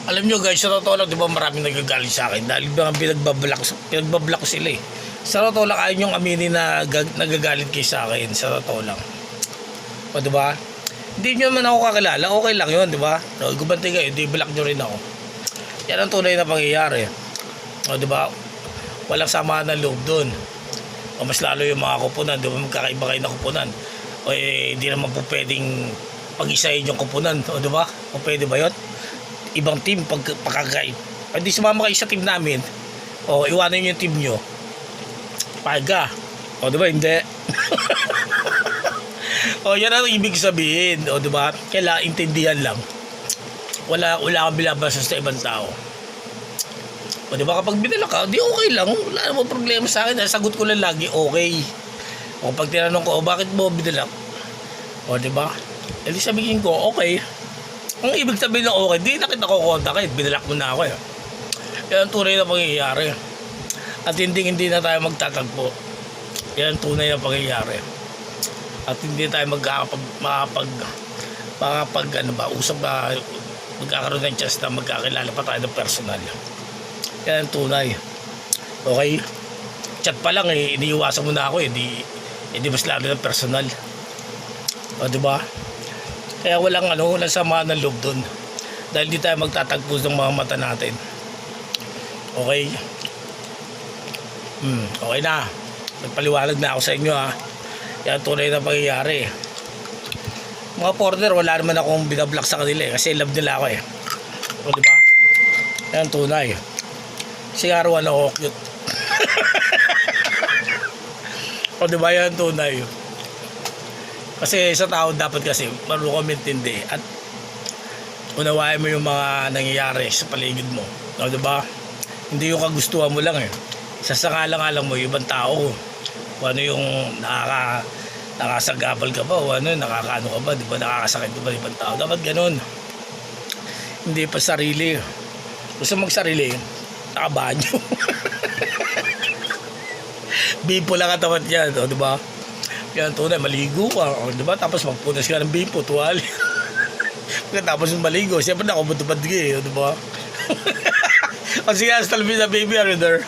Alam nyo guys, sa totoo lang, di ba maraming nagagalit sa akin dahil mga pinagbablock ko sila eh. Sa totoo lang, ayaw nyong aminin na nagagalit kayo sa akin, sa totoo lang. O di ba? Hindi nyo man ako kakilala, okay lang yun, di ba? No, gubanti kayo, di block nyo rin ako. Yan ang tunay na pangyayari. O di ba? Walang samaan ng loob dun. O mas lalo yung mga kupunan, di ba magkakaiba kayo na kupunan. O eh, hindi naman po pwedeng pag-isahin yung kupunan, o di ba? O pwede ba yun? Ibang team pagkakait. Hindi sumama kayo sa team namin, o iwanan nyo yung team nyo. Paga. O di ba? Hindi. O yan ang ibig sabihin, o di ba? Kailangan intindihan lang. Wala kang bilabasa sa ibang tao. O di ba kapag binala ka, di okay lang. Wala namang problema sa akin. Sagot ko lang lagi, okay. O pag tinanong ko, bakit mo binala? O di ba? E di sabihin ko, okay. Ang ibig sabihin ng okay, di na kita kukontak kahit binalak mo na ako eh. Yan ang tunay na pangyayari. At hindi na tayo magtatagpo. Yan ang tunay na pangyayari. At hindi tayo usap na magkakaroon ng chance na magkakilala pa tayo ng personal. Yan ang tunay. Okay? Chat pa lang eh, iniiwasan mo na ako eh, di mas lalo ng personal. O diba? Kaya walang sama ng loob dun. Dahil di tayo magtatagpo ng mga mata natin. Okay? Okay na. Nagpaliwanag na ako sa inyo ha. Yan tunay na pangyayari. Mga porter, wala naman akong binablock sa kanila eh. Kasi love nila ako eh. O diba? Yan tunay. Sigarawan ako cute. O diba yan tunay. Kasi sa tao dapat kasi marunong ka intindi at unawain mo yung mga nangyayari sa paligid mo. O diba? Hindi yung kagustuhan mo lang eh. Sasangalang-alang mo yung ibang tao. Kung ano yung nakasagabal ka ba o ano, nakakaano ka ba, di ba, nakakasakit ka ba ibang tao. Dapat ganun. Hindi pa sarili. Gusto magsarili, nakabanyo. Bipo lang katawan yan, o diba? Yan tunay, maligo ka, o diba? Tapos magpunas ka ng bipo, tuwali. Tapos yung maligo, siyempre nakabutubad ka eh, o diba? O sige, hasta la vista baby, are you there?